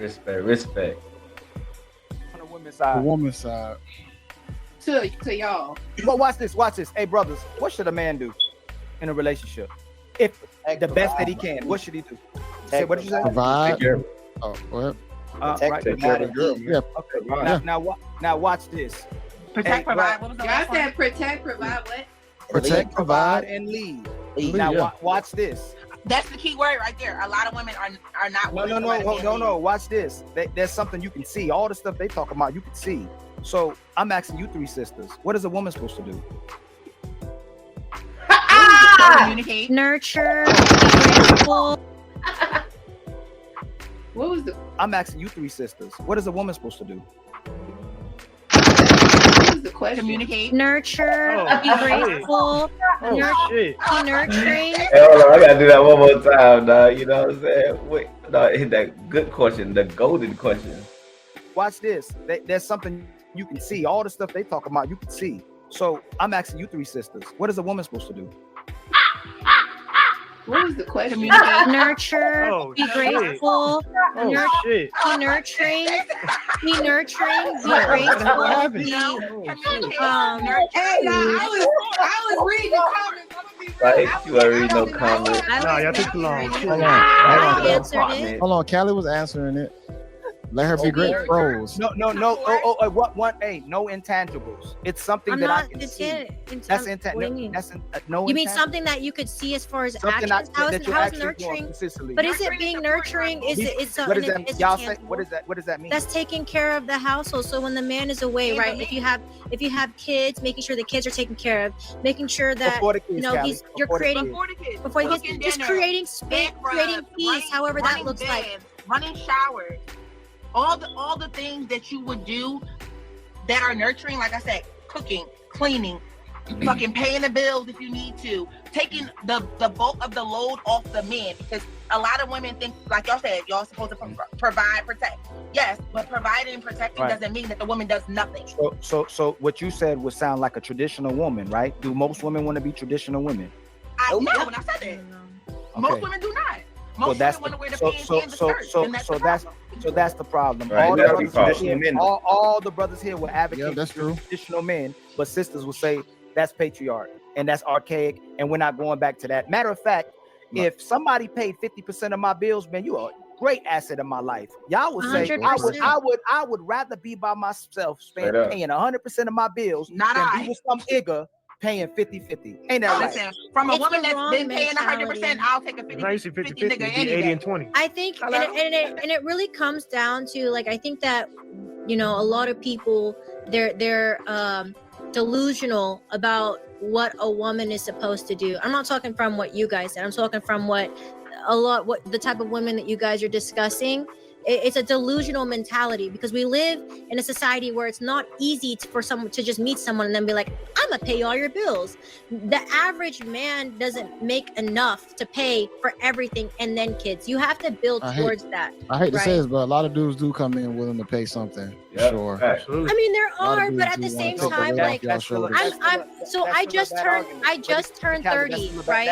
Respect. On the women's The side. woman's side. To y'all. But watch this. Hey, brothers, what should a man do in a relationship? If the best that he can, what should he do? Say, what did you say? Provide. Take care. Oh, what? Right. Take care of the girl. Yeah. Okay. Now watch this. Protect, provide. What was the Y'all last one? said protect, provide what? Protect, provide. and lead. Lead, Now yeah. watch this. That's the key word right there. A lot of women are not. No. Watch this. There's something you can see. All the stuff they talk about, you can see. So I'm asking you three sisters, what is a woman supposed to do? Communicate. Nurture. Grateful. What was the I'm asking you three sisters, what is a woman supposed to do? question? Communicate. Nurture. Oh, Be shit. grateful. Oh shit. Be nurturing. Hey, hold on, I gotta do that one more time, dog. You know what I'm saying? Wait, no, hit that good question, the golden question. Watch this. There's something you can see. All the stuff they talk about, you can see. So I'm asking you three sisters, what is a woman supposed to do? What was the question? Communicate. Nurture. Oh, Be shit. grateful. Oh shit. Be nurturing. Be nurturing. Be What grateful. happened? Be, Communicate. Hey, y'all, I was reading the comments. I'm gonna be real. Right? You already know comment. Nah, y'all took too long. Hold on. I answered it. Apartment. Hold on. Callie was answering it. Let her be great pros. No. What? Hey, no intangibles. It's something I'm that I not. can It's see. it. That's What do you intangible. mean? That's no. You mean intangible. something that you could see as far as Something actions? that you're How's actually doing nurturing? consistently. But is it being nurturing? Is it? It's What does that? it's Y'all say. tangible. What is that? What does that mean? That's taking care of the household. So when the man is away, right? If you have kids, making sure the kids are taken care of, making sure that Before the kids, you know Callie. you're Before the creating kids. Before the kids. before you Cooking just dinner, creating space, bed creating rubs, peace, however that running looks like. beds, running showers, all the things that you would do that are nurturing. Like I said, cooking, cleaning, fucking paying the bills if you need to, taking the bulk of the load off the men, because a lot of women think, like y'all said, y'all supposed to provide, protect. Yes, but providing and protecting Right. doesn't mean that the woman does nothing. So what you said would sound like a traditional woman, right? Do most women want to be traditional women? I know when I said that. Most women do not. Most women want to wear the pants and the skirts, and that's the problem. So that's the problem. Right, All, the that's brothers the problem. here, Men. all the brothers here will advocate Yeah, that's for true. traditional men, but sisters will say that's patriarch and that's archaic, and we're not going back to that. Matter of fact, if somebody paid 50% of my bills, man, you are a great asset in my life. Y'all would say 100%. I would rather be by myself, Straight up. paying 100% of my bills Not than I. be with some nigga paying 50-50. Ain't that right? Listen, from a It's woman the that's wrong been paying 100%, mentality. I'll take a I used to 50 50-50, nigga it'd be any 80 day. and 20. I think, and it really comes down to, like, I think that, you know, a lot of people, they're delusional about what a woman is supposed to do. I'm not talking from what you guys said. I'm talking from what the type of women that you guys are discussing. It's a delusional mentality, because we live in a society where it's not easy for someone to just meet someone and then be like, I'm gonna pay all your bills. The average man doesn't make enough to pay for everything and then kids. You have to build towards that. I hate to say Right. this, but a lot of dudes do come in willing to pay something. Yeah, Sure. right. Absolutely. I mean, there lot of are, but dudes at the do same wanna take time, away like, off y'all shoulders. I just turned 30, right?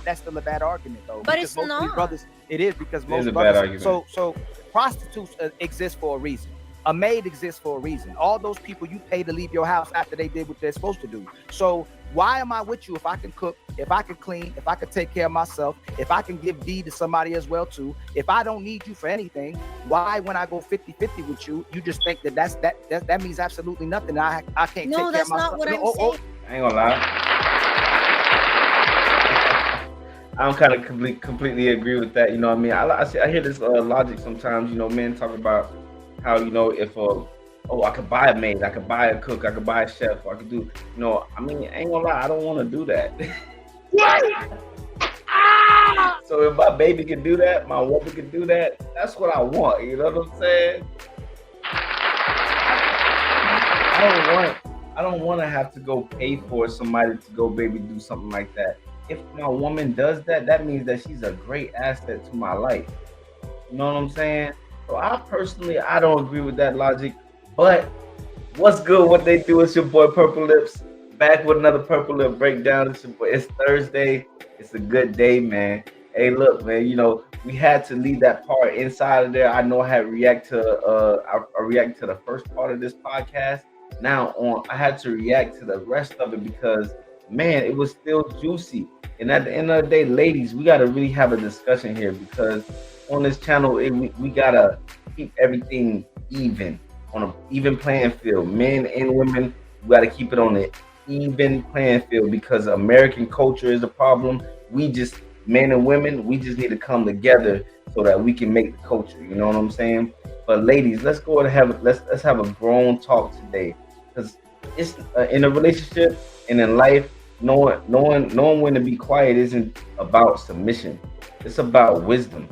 That's still a bad argument, though. But because it's most of these not. brothers, it is because It most is a bad brothers. argument. So prostitutes exist for a reason. A maid exists for a reason. All those people you pay to leave your house after they did what they're supposed to do. So why am I with you if I can cook, if I can clean, if I can take care of myself, if I can give deed to somebody as well too? If I don't need you for anything, why when I go 50-50 with you, you just think that means absolutely nothing? I can't No, take care of that's myself. not what I'm No, saying. I ain't gonna lie. I don't kind of completely agree with that. You know what I mean? I hear this logic sometimes. You know, men talk about how, you know, if I could buy a maid, I could buy a cook, I could buy a chef, I could do, you know, I mean, I ain't gonna lie, I don't want to do that. So if my baby can do that, my woman can do that, that's what I want. You know what I'm saying? I don't want to have to go pay for somebody to go baby do something like that. If my woman does that, that means that she's a great asset to my life. You know what I'm saying? So I don't agree with that logic. But what's good? What they do? It's your boy Purple Lips, back with another Purple Lip breakdown. It's Thursday. It's a good day, man. Hey, look, man. You know, we had to leave that part inside of there. I know I had react to I react to the first part of this podcast. Now on, I had to react to the rest of it because man, it was still juicy. And at the end of the day, ladies, we gotta really have a discussion here because on this channel, we gotta keep everything even on an even playing field. Men and women, we gotta keep it on an even playing field because American culture is a problem. We just men and women, we just need to come together so that we can make the culture. You know what I'm saying? But ladies, let's go and have let's have a grown talk today because it's in a relationship and in life. Knowing when to be quiet isn't about submission. It's about wisdom,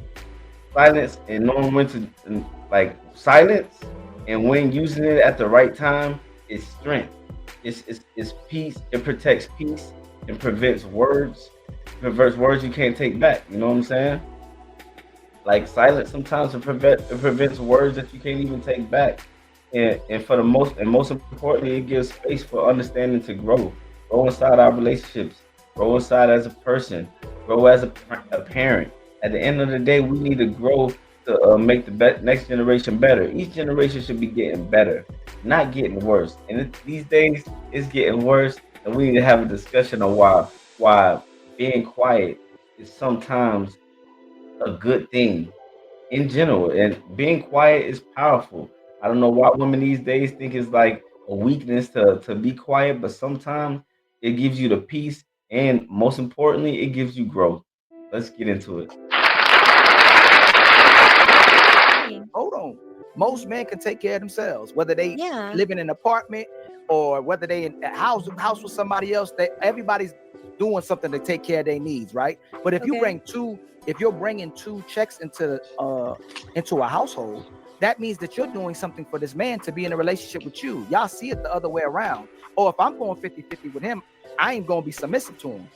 silence, and knowing when to like silence and when using it at the right time is strength. It's peace. It protects peace and prevents words. Prevents words you can't take back. You know what I'm saying? Like silence sometimes it prevents words that you can't even take back. And for the most importantly, it gives space for understanding to grow inside our relationships, grow inside as a person, grow as a parent. At the end of the day, we need to grow to make the next generation better. Each generation should be getting better, not getting worse. And these days, it's getting worse, and we need to have a discussion on why being quiet is sometimes a good thing in general. And being quiet is powerful. I don't know why women these days think it's like a weakness to be quiet, but sometimes it gives you the peace, and most importantly, it gives you growth. Let's get into it. Hold on. Most men can take care of themselves, whether they Yeah. live in an apartment or whether they in a house with somebody else. Everybody's doing something to take care of their needs, right? But if you're bringing two checks into a household, that means that you're doing something for this man to be in a relationship with you. Y'all see it the other way around. Or if I'm going 50-50 with him, I ain't gonna be submissive to him.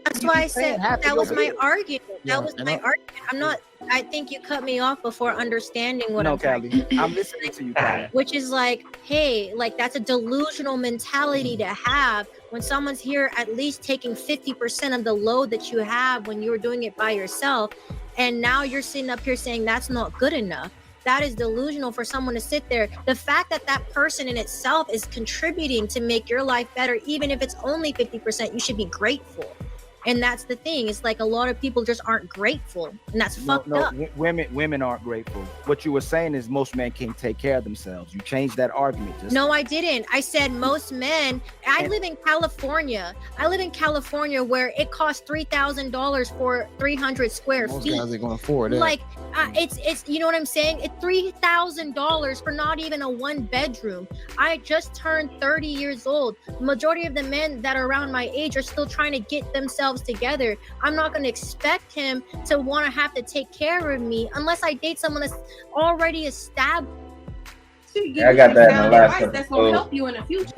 That's why I said that was my argument. That was my argument. I'm not. I think you cut me off before understanding what I'm Callie, saying. I'm listening to you, Callie. Which is like, hey, like that's a delusional mentality to have when someone's here at least taking 50% of the load that you have when you were doing it by yourself, and now you're sitting up here saying that's not good enough. That is delusional for someone to sit there. The fact that that person in itself is contributing to make your life better, even if it's only 50%, you should be grateful. And that's the thing. It's like a lot of people just aren't grateful, and that's fucked up. Women aren't grateful. What you were saying is most men can't take care of themselves. You changed that argument. No, I didn't. I said most men. I live in California. I live in California where it costs $3,000 for 300 square Most feet. guys are going for it. Like it's you know what I'm saying? It's $3,000 for not even a one bedroom. I just turned 30 years old. The majority of the men that are around my age are still trying to get themselves together. I'm not going to expect him to want to have to take care of me unless I date someone that's already established. I got that in the last that's gonna help you in the future.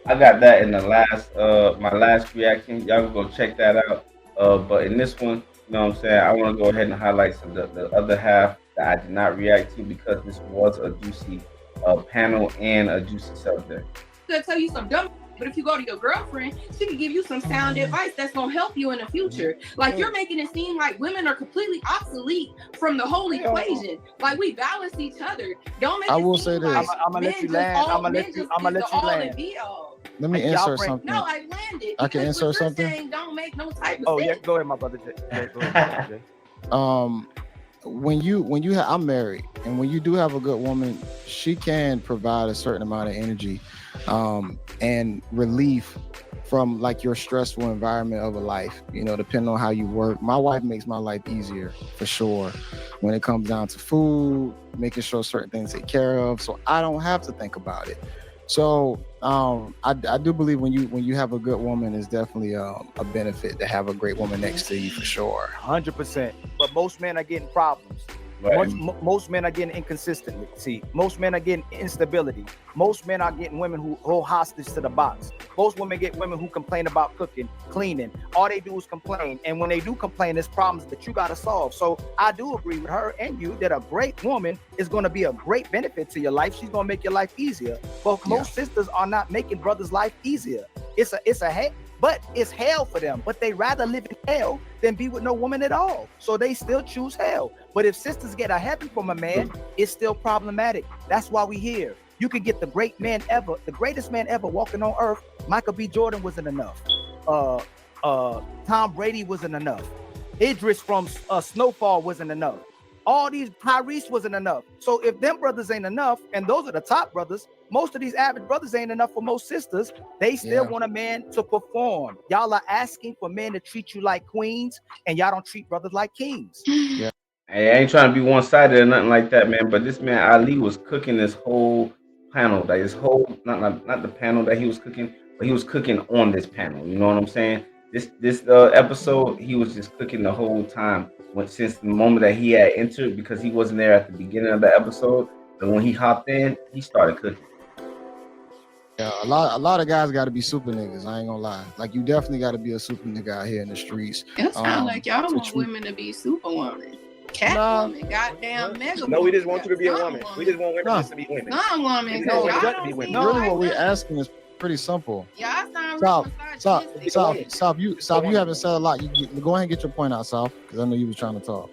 I got that in the last my last reaction. Y'all can go check that out. But in this one, you know what I'm saying, I want to go ahead and highlight some the other half that I did not react to because this was a juicy panel and a juicy subject. I'm gonna tell you some dumb, but if you go to your girlfriend, she can give you some sound advice that's gonna help you in the future. Like you're making it seem like women are completely obsolete from the whole equation. Like we balance each other. Don't make I it will seem say like this. I'm gonna let you land. I'm gonna let you land. Let me insert something. No, I landed. I can because insert what you're something? saying don't make no type of Oh sense. yeah, go ahead, my brother. Go ahead, Jay. When you I'm married, and when you do have a good woman, she can provide a certain amount of energy and relief from like your stressful environment of a life, you know, depending on how you work. My wife makes my life easier for sure when it comes down to food, making sure certain things take care of, so I don't have to think about it. So I do believe when you have a good woman, it's definitely a benefit to have a great woman next to you for sure. 100%. But most men are getting problems. Right. Most men are getting inconsistency. Most men are getting instability. Most men are getting women who hold hostage to the box. Most women get women who complain about cooking, cleaning. All they do is complain. And when they do complain, there's problems that you got to solve. So I do agree with her and you that a great woman is going to be a great benefit to your life. She's going to make your life easier. But most sisters are not making brothers' life easier. It's a but it's hell for them. But they rather live in hell than be with no woman at all. So they still choose hell. But if sisters get a heaven from a man, it's still problematic. That's why we here. You could get the great man ever, the greatest man ever walking on earth. Michael B. Jordan wasn't enough. Tom Brady wasn't enough. Idris from Snowfall wasn't enough. All these Tyrese wasn't enough. So if them brothers ain't enough, and those are the top brothers, most of these average brothers ain't enough for most sisters. They still want a man to perform. Y'all are asking for men to treat you like queens, and y'all don't treat brothers like kings. Yeah. Hey, I ain't trying to be one-sided or nothing like that, man. But this man Ali was cooking this whole panel, like his whole not the panel that he was cooking, but he was cooking on this panel. You know what I'm saying? This episode, he was just cooking the whole time. Since the moment that he had entered, because he wasn't there at the beginning of the episode, but when he hopped in, he started cooking. Yeah, a lot of guys got to be super niggas. I ain't gonna lie. Like, you definitely got to be a super nigga out here in the streets. It's kind of like y'all want women to be superwoman, Catwoman, goddamn mega. No, we just want you to be a woman. We just want women just to be women. Some women, No, y'all just don't be seem women. Really, like what we're that. asking is pretty simple. Y'all sound real South, you haven't said a lot. You go ahead and get your point out, South, because I know you was trying to talk.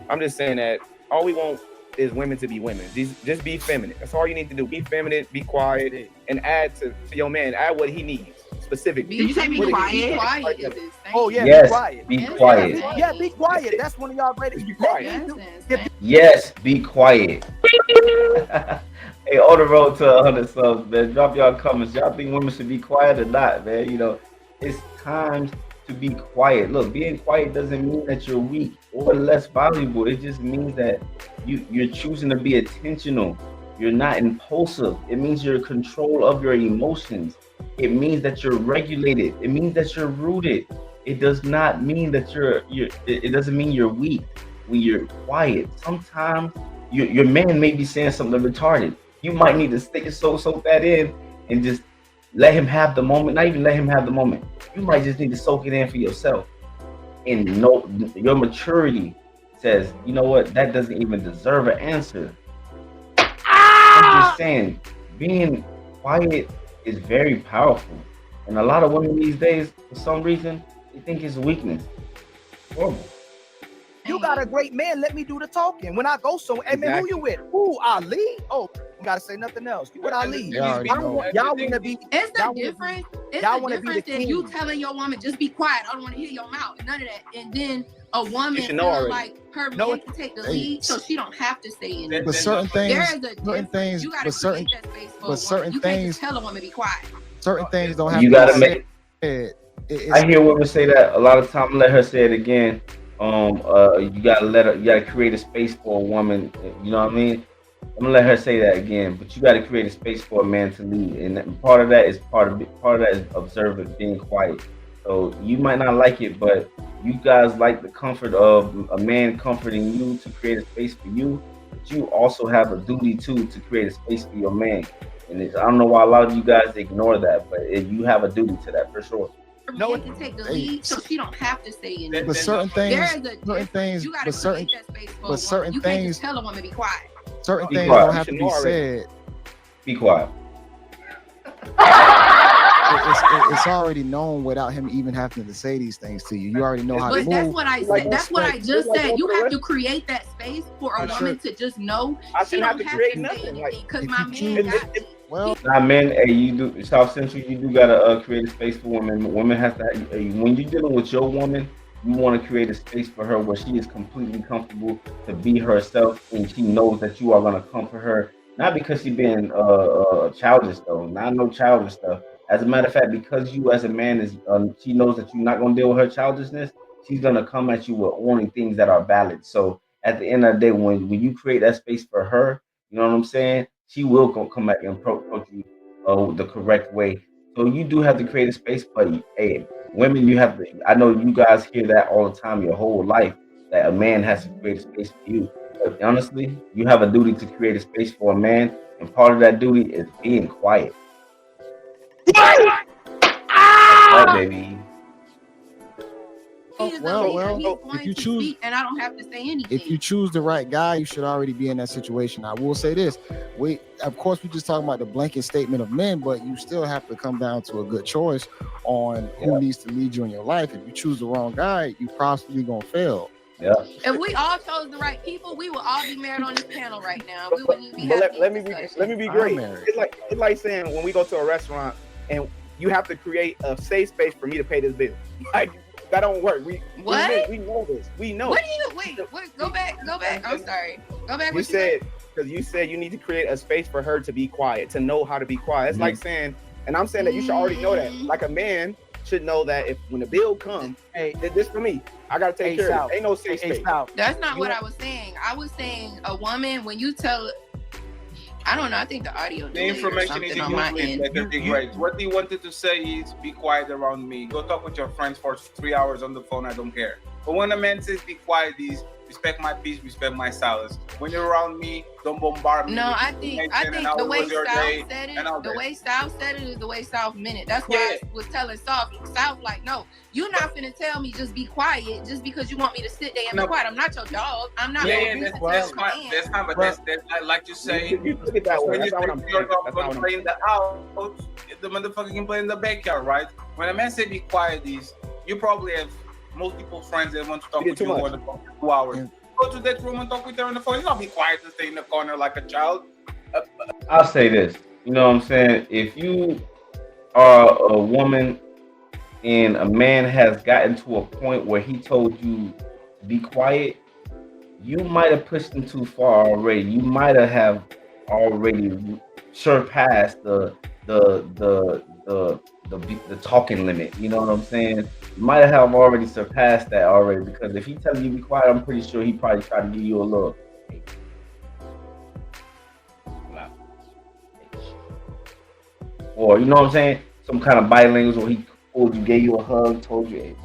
I'm just saying that all we want is women to be women. Just be feminine. That's all you need to do. Be feminine, be quiet, and add to your man. Add what he needs specifically. Did you say be quiet? Be quiet is insane. Oh yeah, Yes, be quiet. be quiet. Yeah, be quiet. That's one of y'all greatest. Be quiet. That's insane. Yes, be quiet. Hey, on the road to 100 subs, man. Drop y'all comments. Y'all think women should be quiet or not, man? You know, it's time to be quiet. Look, being quiet doesn't mean that you're weak or less valuable. It just means that you're choosing to be intentional. You're not impulsive. It means you're in control of your emotions. It means that you're regulated. It means that you're rooted. It does not mean that it doesn't mean you're weak when you're quiet. Sometimes your man may be saying something retarded. You might need to stick it so that in and just let him have the moment. Not even let him have the moment. You might just need to soak it in for yourself. And know your maturity says, you know what, that doesn't even deserve an answer. I'm just saying, being quiet is very powerful. And a lot of women these days, for some reason, they think it's weakness. Horrible. You got a great man. Let me do the talking. When I go somewhere, hey man, who you with? Ooh, Ali. Oh, you gotta say nothing else. You with Ali? Yeah, Y'all want to be? It's the y'all difference. It's y'all the wanna be the difference in you king. telling your woman just be quiet. I don't want to hear your mouth. None of that. And then a woman should feeling know already. like her No, man can take the lead, so she don't have to say anything. But certain things, There is a difference. You gotta create that space for a woman. certain You can't things, just tell a woman be quiet. certain things don't have You to gotta be make. said. I hear women say that a lot of time. Let her say it again. You gotta let her. You gotta create a space for a woman. You know what I mean? I'm gonna let her say that again. But you gotta create a space for a man to lead, and part of that is part of that is observant, being quiet. So you might not like it, but you guys like the comfort of a man comforting you to create a space for you. But you also have a duty too to create a space for your man. And I don't know why a lot of you guys ignore that, but you have a duty to that for sure. Her No, man can take the lead, so she don't have to say anything. But certain things, There is a difference. You gotta create that space for a woman. certain You can't things, just tell a woman be quiet. certain Be things quiet. don't have to You should be know already. said. Be quiet. It's already known without him even having to say these things to you. You already know how to But that's move. what I Like said. That's what I just like said. You going have for to create that space for a Sure. woman to just know I she shouldn't have don't to have create to say nothing. Like, anything because if my you man choose- got me. Well, Nah, men, hey, you do South Central. You do gotta create a space for women. Women has to. When you're dealing with your woman, you want to create a space for her where she is completely comfortable to be herself, and she knows that you are gonna comfort her. Not because she's being childish though. Not no childish stuff. As a matter of fact, because you as a man is, she knows that you're not gonna deal with her childishness. She's gonna come at you with only things that are valid. So at the end of the day, when you create that space for her, you know what I'm saying? She will come back and approach you the correct way. So you do have to create a space, but hey, women, you have to. I know you guys hear that all the time, your whole life, that a man has to create a space for you. But honestly, you have a duty to create a space for a man, and part of that duty is being quiet. Right, baby. is well, he's if going you to choose- speak, and I don't have to say anything. If you choose the right guy, you should already be in that situation. I will say this: of course, we just talking about the blanket statement of men, but you still have to come down to a good choice on who needs to lead you in your life. If you choose the wrong guy, you possibly gonna fail. Yeah. If we all chose the right people, we would all be married on this panel right now. We wouldn't even be But having let me these be discussions. great. married. It's like saying when we go to a restaurant and you have to create a safe space for me to pay this bill. Like that don't work. We know this. We know. What do you wait? Go back. I'm sorry. Go back. You said because you said you need to create a space for her to be quiet, to know how to be quiet. It's like saying, and I'm saying that you should already know that. Like a man should know that if when the bill comes, hey, this for me, I gotta take care of it. Ain't no safe space. That's not what I was saying. I was saying a woman when you tell. I don't know. I think the audio. The information is on my end. Right. What he wanted to say is, be quiet around me. Go talk with your friends for 3 hours on the phone. I don't care. But when a man says be quiet, is respect my peace, respect my silence. When you're around me, don't bombard me. No, I think the way South said it, the way South said it is the way South meant it. That's why I was telling South like, no, you're not finna tell me just be quiet just because you want me to sit there and be quiet. I'm not your dog. I'm not. That's fine. But that's like you say. You look at that way. That's not what I'm saying. That's not play in the house. The motherfucker can play in the backyard, right? When a man say be quiet, you probably have multiple friends that want to talk with you more than 2 hours. Go to that room and talk with her on the phone. You don't be quiet and stay in the corner like a child. I'll say this. You know what I'm saying? If you are a woman and a man has gotten to a point where he told you to be quiet, you might have pushed him too far already. You might have already surpassed the talking limit. You know what I'm saying? You might have already surpassed that already, because if he tells you to be quiet, I'm pretty sure he probably tried to give you a little. Or you know what I'm saying? Some kind of body language where he pulled you, gave you a hug, told you, hey,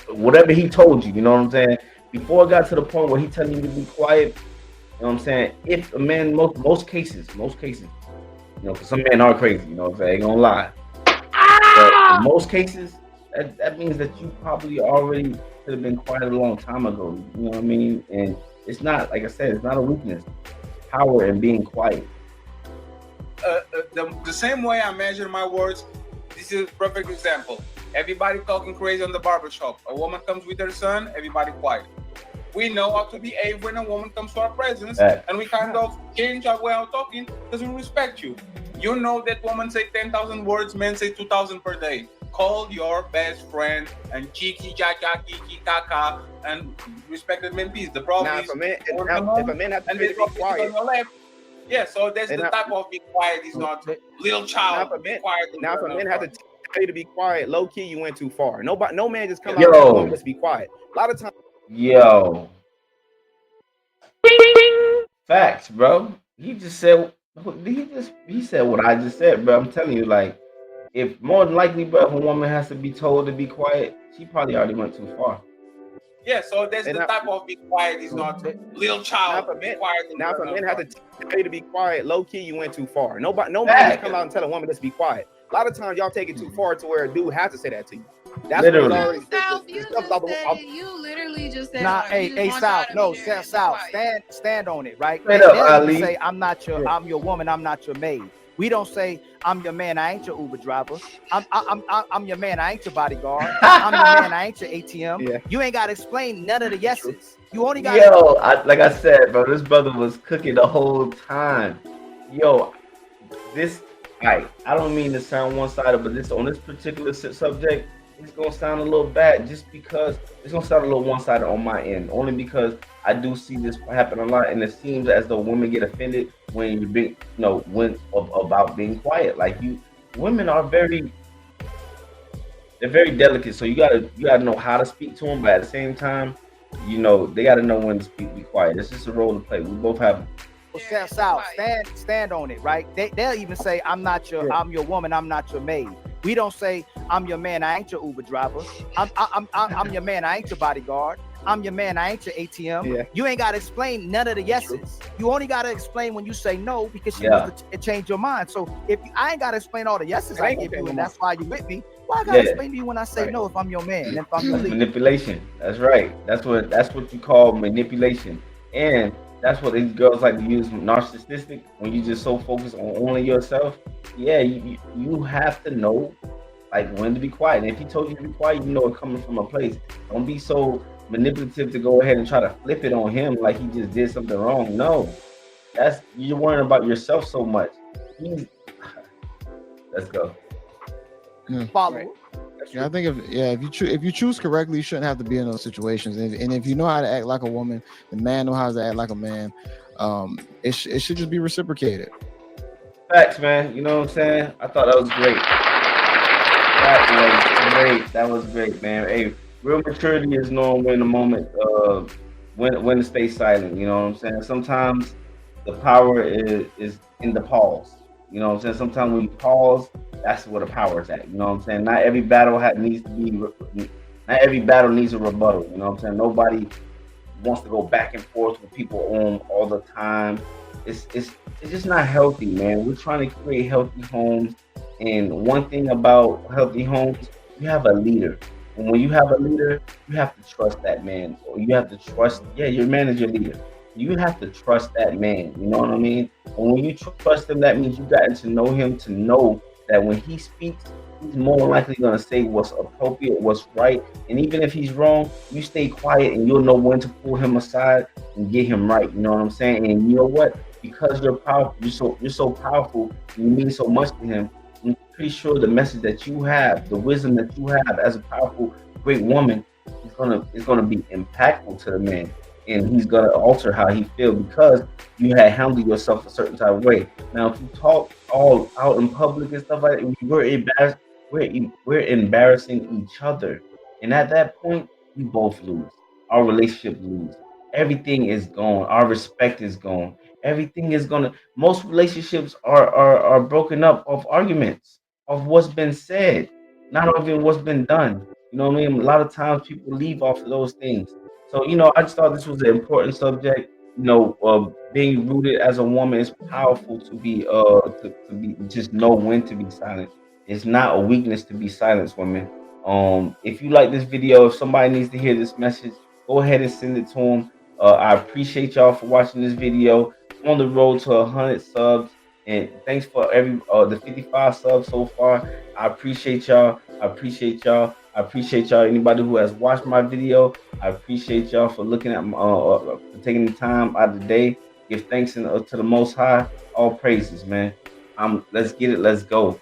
whatever he told you, you know what I'm saying? Before it got to the point where he telling you to be quiet, you know what I'm saying? If a man, most cases, you know, because some men are crazy, you know what I'm saying? I ain't gonna lie. But in most cases, that means that you probably already could have been quiet a long time ago. You know what I mean? And it's not, like I said, it's not a weakness. Power in being quiet. The same way I measure my words, this is a perfect example. Everybody talking crazy on the barbershop. A woman comes with her son, everybody quiet. We know how to behave when a woman comes to our presence, and we kind of change our way of talking because we respect you. You know that women say 10,000 words, men say 2,000 per day. Call your best friend and kiki kaka and respected men peace. The problem is if a man has to be quiet. Yeah, so there's the type of be quiet. He's not little child. Now if a man has to tell you to be quiet, low key, you went too far. No man just come out and tell him to be quiet. A lot of times. Yo. Facts, bro. He said what I just said, bro. I'm telling you, like, if more than likely, bro, if a woman has to be told to be quiet, she probably already went too far. Yeah, so there's the type of be quiet. He's not little child. Now if a man has to tell you to be quiet, low key, you went too far. No man just come out and tell a woman to be quiet. A lot of times y'all take it too far to where a dude has to say that to you. That's literally. You literally just said. Nah, hey, South, no, South, stand on it, right? Straight up, Ali. Say I'm your woman, I'm not your maid. We don't say I'm your man, I ain't your Uber driver. I'm your man, I ain't your bodyguard. I'm your man, I ain't your ATM. Yeah. You ain't gotta explain none of the yeses. You only got. Yo, like I said, bro, this brother was cooking the whole time. Yo, I don't mean to sound one-sided, but on this particular subject, it's gonna sound a little bad just because it's gonna sound a little one-sided on my end. Only because I do see this happen a lot, and it seems as though women get offended when you be, about being quiet. Like women are they're very delicate. So you gotta know how to speak to them, but at the same time, they gotta know when to be quiet. It's just a role to play. We both have. South, stand on it, right? They'll even say I'm your woman, I'm not your maid. We don't say I'm your man, I ain't your Uber driver. I'm your man, I ain't your bodyguard. I'm your man, I ain't your ATM. Yeah. You ain't gotta explain none of the yeses. You only gotta explain when you say no, because she wants to change your mind. So I ain't gotta explain all the yeses I give you, and that's why you with me. Why I gotta Yeah. explain to you when I say Right. no if I'm your man and if I'm your leader? Manipulation. That's right. That's what you call manipulation. And that's what these girls like to use narcissistic when you just so focused on only yourself. Yeah, you have to know like when to be quiet. And if he told you to be quiet, you know it coming from a place. Don't be so manipulative to go ahead and try to flip it on him like he just did something wrong. No. That's you're worrying about yourself so much. He's let's go. Follow. Right. Yeah, I think if you choose correctly, you shouldn't have to be in those situations. And if you know how to act like a woman, the man knows how to act like a man. It should just be reciprocated. Facts, man. You know what I'm saying? I thought that was great. That was great. That was great, man. Hey, real maturity is knowing when the moment, when to stay silent. You know what I'm saying? Sometimes the power is in the pause. You know what I'm saying? Sometimes when you pause, that's where the power is at. You know what I'm saying? Not every battle needs to be. Not every battle needs a rebuttal. You know what I'm saying? Nobody wants to go back and forth with people on all the time. It's just not healthy, man. We're trying to create healthy homes, and one thing about healthy homes, you have a leader. And when you have a leader, you have to trust that man, or you have to trust. Yeah, your man is your leader. You have to trust that man. You know what I mean? And when you trust him, that means you gotten to know him to know that when he speaks, he's more likely gonna say what's appropriate, what's right. And even if he's wrong, you stay quiet and you'll know when to pull him aside and get him right. You know what I'm saying? And you know what? Because you're powerful, you're so powerful, and you mean so much to him. I'm pretty sure the message that you have, the wisdom that you have as a powerful, great woman, is gonna be impactful to the man, and he's gonna alter how he feel because you had handled yourself a certain type of way. Now, if you talk all out in public and stuff like that, we're embarrassing each other, and at that point, we both lose. Our relationship lose. Everything is gone. Our respect is gone. Everything is gonna. Most relationships are broken up of arguments of what's been said, not even what's been done. You know what I mean? A lot of times people leave off of those things. So I just thought this was an important subject. Being rooted as a woman is powerful to be just know when to be silent. It's not a weakness to be silenced, women. If you like this video, if somebody needs to hear this message, go ahead and send it to them. I appreciate y'all for watching this video. I'm on the road to 100 subs, and thanks for the 55 subs so far. I appreciate y'all. I appreciate y'all. I appreciate y'all. Anybody who has watched my video, I appreciate y'all for looking at for taking the time out of the day. Give thanks to the Most High. All praises, man. Let's get it. Let's go.